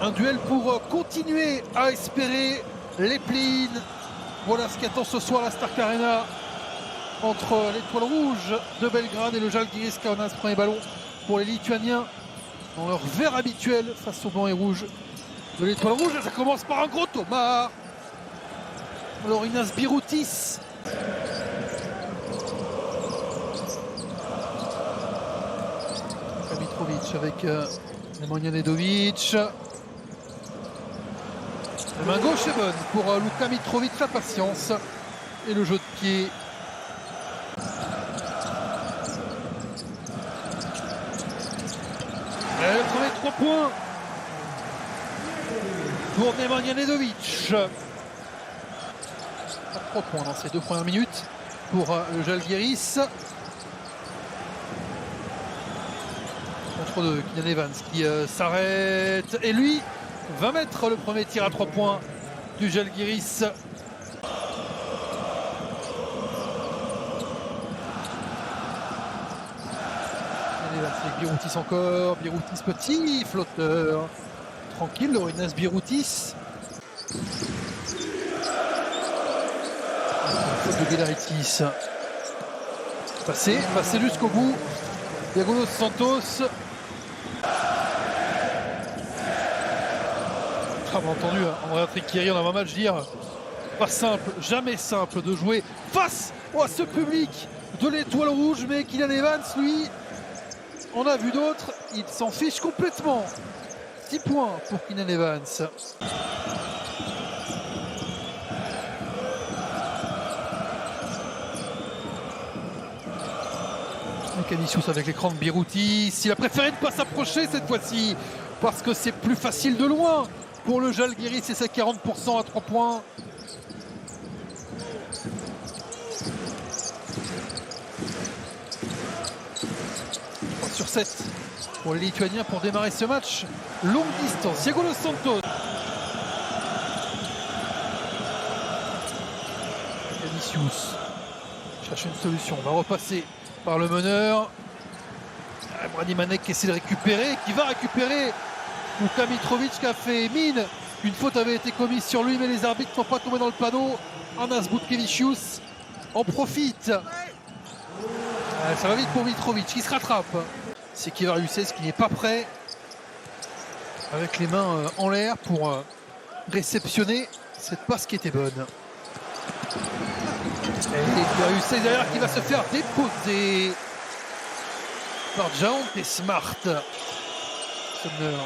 Un duel pour continuer à espérer les play-in. Voilà ce qu'attend ce soir la Stark Arena entre l'Étoile Rouge de Belgrade et le Žalgiris Kaunas. Premier ballon pour les Lituaniens dans leur vert habituel face au blanc et rouge de l'Étoile Rouge. Ça commence par un gros Thomas. Lorinas Biroutis. Mitrovic avec Nemanja Nedovic. La main gauche est bonne pour Luka Mitrovic, la patience et le jeu de pied. Et le premier 3 points pour Nemanja Nedovic. 3 points dans ces 2 premières minutes pour le Žalgiris. Contre de Kylian Evans qui s'arrête et lui va mettre le premier tir à 3 points du Žalgiris. Kylian Evans avec Biroutis encore. Biroutis petit flotteur. Tranquille, Lorinas Biroutis. Faute de Giedraitis. Passé jusqu'au bout. Diego Dos Santos. On a entendu Andrea Trinchieri en avant-match dire pas simple, jamais simple de jouer face à ce public de l'Étoile Rouge, mais Kylian Evans, lui, on a vu d'autres, il s'en fiche complètement. 6 points pour Kylian Evans. Canisius avec l'écran de Biroutis. Il a préféré ne pas s'approcher cette fois-ci parce que c'est plus facile de loin pour le Žalgiris et c'est 40% à 3 points. Sur 7 pour les Lituaniens pour démarrer ce match. Longue distance. Diego Dos Santos. Canisius cherche une solution. On va repasser par le meneur. Brady Manek qui essaie de récupérer, qui va récupérer. Luka Mitrovic qui a fait mine. Une faute avait été commise sur lui, mais les arbitres ne sont pas tombés dans le panneau. Anas Butkevicius en profite. Ça va vite pour Mitrovic qui se rattrape. C'est Kivariuses qui n'est pas prêt. Avec les mains en l'air pour réceptionner cette passe qui était bonne. Et Kivariuses derrière qui va se faire déposer par Jaonte Smart. Sumner.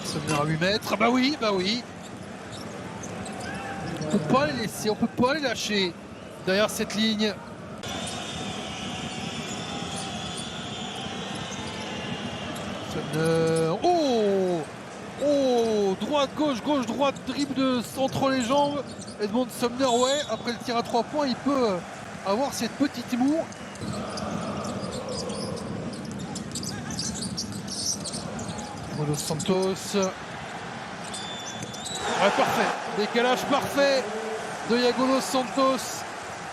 Sumner à 8 mètres. Bah oui. On peut pas les laisser, on peut pas les lâcher derrière cette ligne. Sumner. Oh, droite, gauche, droite, dribble entre les jambes. Edmond Sumner, ouais, après le tir à 3 points, il peut avoir cette petite moue. Dos Santos. Ouais, parfait. Décalage parfait de Diego Dos Santos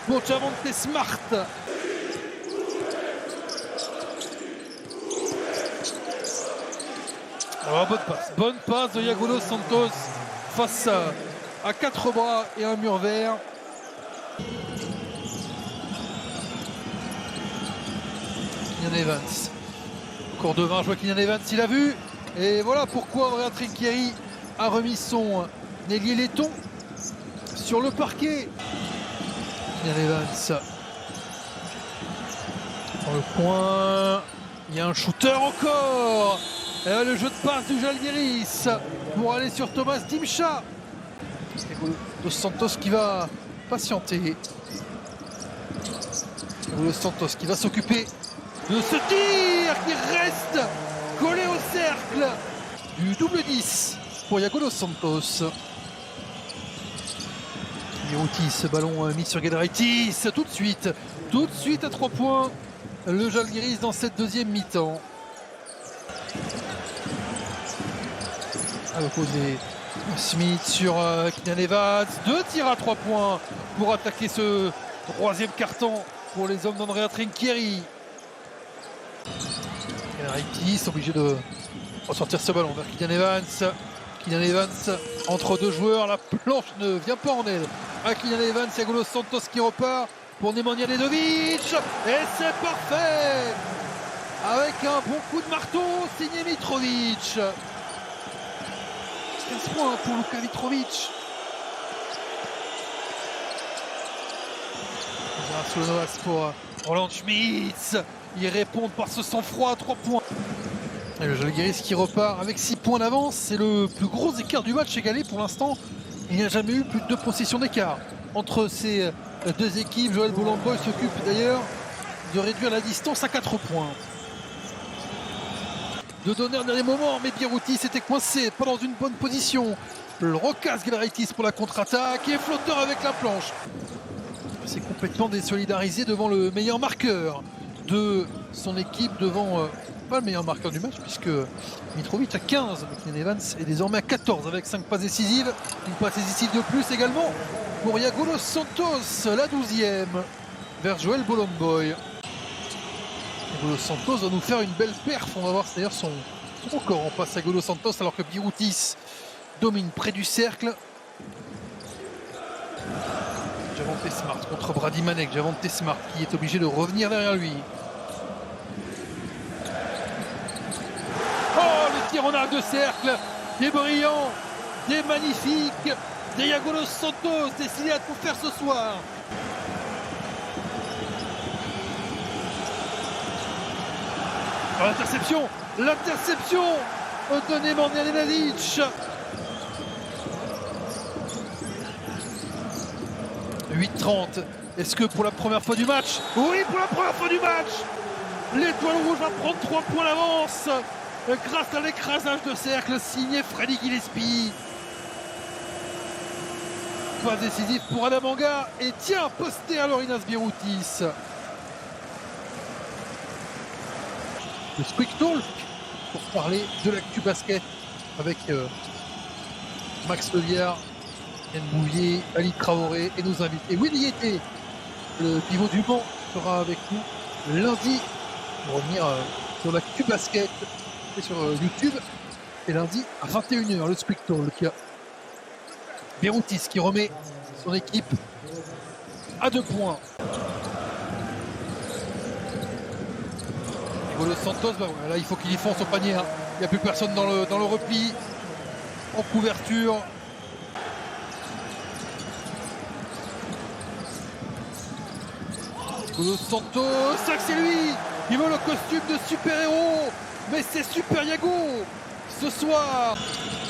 pour Jaonte Smart. Alors, bonne passe de Diego Dos Santos face à 4 bras et un mur vert. Kylian Evans. Cours de 20, je vois Kylian Evans, il a vu. Et voilà pourquoi Andrea Trinchieri a remis son ailier laiton sur le parquet. Kylian Evans. Dans le coin. Il y a un shooter encore. Et là, le jeu de passe du Žalgiris pour aller sur Thomas Dimša. Dos Santos qui va patienter. Dos Santos qui va s'occuper de ce tir qui reste collé au cercle du double 10 pour Diego Dos Santos. Biroutis, ballon mis sur Giedraitis tout de suite à 3 points. Le Žalgiris dans cette deuxième mi-temps. À l'opposé, Smith sur Kylian Evans. 2 tirs à 3 points pour attaquer ce troisième carton pour les hommes d'Andrea Trinchieri. Geraghty obligé de ressortir ce ballon vers Kylian Evans. Kylian Evans entre deux joueurs, la planche ne vient pas en aide à Kylian Evans. Thiago Dos Santos qui repart pour Nemanja Nedovic et c'est parfait avec un bon coup de marteau signé Mitrovic. 15 points pour Luka Mitrovic. Slonovas pour Roland Schmitz. Ils répondent par ce sang-froid à 3 points. Et le Žalgiris qui repart avec 6 points d'avance. C'est le plus gros écart du match égalé pour l'instant. Il n'y a jamais eu plus de 2 possessions d'écart entre ces deux équipes. Joël Bolomboy s'occupe d'ailleurs de réduire la distance à 4 points. De donner un dernier moment, mais Birutis s'était coincé, pas dans une bonne position. Le recasse Geraghty pour la contre-attaque et flotteur avec la planche. C'est complètement désolidarisé devant le meilleur marqueur de son équipe, devant pas le meilleur marqueur du match puisque Mitrovic a 15, Kylian Evans est désormais à 14 avec 5 passes décisives, une passe décisive de plus également pour Thiago Dos Santos, la 12e vers Joël Bolomboy. Thiago Dos Santos va nous faire une belle perf, on va voir d'ailleurs son record en passe à Thiago Dos Santos alors que Birutis domine près du cercle. Javonte Smart contre Brady Manek. Javonte Smart qui est obligé de revenir derrière lui. Oh, le tir en arc de cercle, des brillants, des magnifiques, des Thiago Dos Santos décidé à tout faire ce soir. L'interception de Nemanja Nedovic. 8-30. Est-ce que pour la première fois du match? Oui, pour la première fois du match, l'Étoile Rouge va prendre 3 points d'avance grâce à l'écrasage de cercle signé Freddy Gillespie. Pas décisif pour Adam Anga et tiens, posté à Lorinas Birutis. Le Quick Talk pour parler de l'actu basket avec Max Leviard, Yann Bouvier, Ali Traoré et nos invités. Willy Yété, le pivot du Mans, sera avec nous lundi pour revenir sur l'actu basket et sur YouTube. Et lundi à 21h, le Quick Talk. Birutis qui remet son équipe à 2 points. Thiago Dos Santos, là il faut qu'il y fonce au panier. Hein. Il n'y a plus personne dans le repli. En couverture. Thiago Dos Santos, c'est lui. Il veut le costume de super-héros. Mais c'est Super Yago ce soir.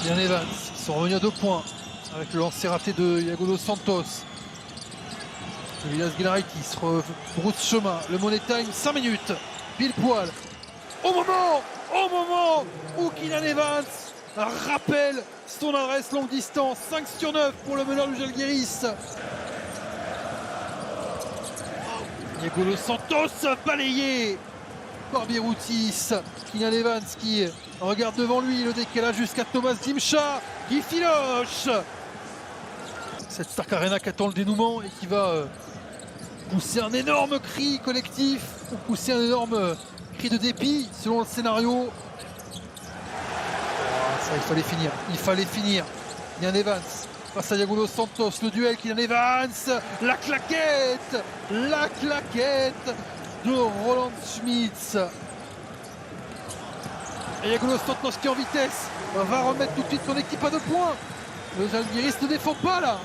Kylian Evans, ils sont revenus à 2 points avec le lancer raté de Thiago Dos Santos. Elias Geraghty se rebrousse chemin. Le Money Time, 5 minutes. Pile poil. Au moment où Kylian Evans rappelle son adresse longue distance. 5 sur 9 pour le meneur du Žalgiris. Thiago Dos Santos balayé par Birutis. Kylian Evans qui regarde devant lui le décalage jusqu'à Thomas Dimcha qui filoche. Cette Stark Arena qui attend le dénouement et qui va pousser un énorme cri collectif ou pousser un énorme cri de dépit selon le scénario. Ça, il fallait finir. Kylian Evans face à Thiago Dos Santos, le duel Kylian Evans, la claquette de Roland Schmitz. Et Thiago Dos Santos qui est en vitesse va remettre tout de suite son équipe à 2 points. Le Žalgiris ne défend pas là.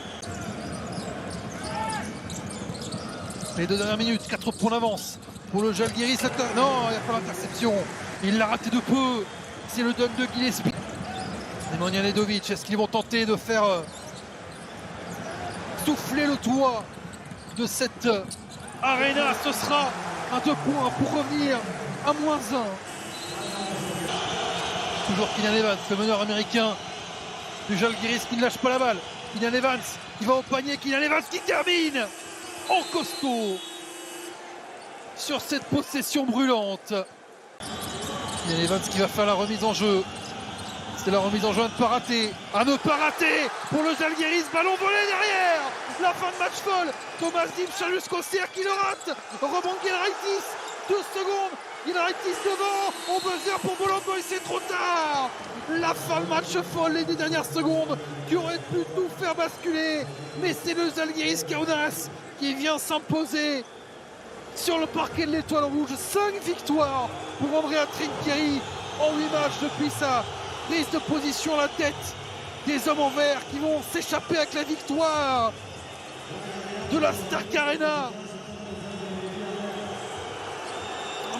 Les 2 dernières minutes, 4 points d'avance pour le Žalgiris. Non, il n'y a pas l'interception. Il l'a raté de peu. C'est le dunk de Gillespie. Nemanja Nedovic, est-ce qu'ils vont tenter de faire souffler le toit de cette arena? Ce sera un 2 points pour revenir à -1. Toujours Kylian Evans, le meneur américain du Žalgiris qui ne lâche pas la balle. Kylian Evans qui va au panier. Kylian Evans qui termine en costaud sur cette possession brûlante. Kylian Evans qui va faire la remise en jeu. C'est la remise en jeu à ne pas rater. À ne pas rater pour le Žalgiris. Ballon volé derrière. La fin de match folle. Thomas Dimcha jusqu'au cercle qui le rate. Rebond Geraghty. 2 secondes Il arrête 10 devant. Au buzzer pour Bolongoy, c'est trop tard. La fin de match folle, les 10 dernières secondes qui auraient pu tout faire basculer. Mais c'est le Zalgiris Kaunas qui vient s'imposer sur le parquet de l'Étoile Rouge. 5 victoires pour Andrea Trinchieri en 8 matchs depuis sa prise de position à la tête des hommes en vert qui vont s'échapper avec la victoire de la Stark Arena.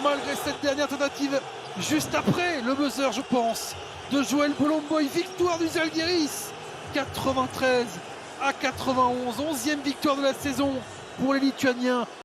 Malgré cette dernière tentative, juste après le buzzer, je pense, de Joël Bolomboy, victoire du Zalgiris, 93 à 91, 11e victoire de la saison pour les Lituaniens.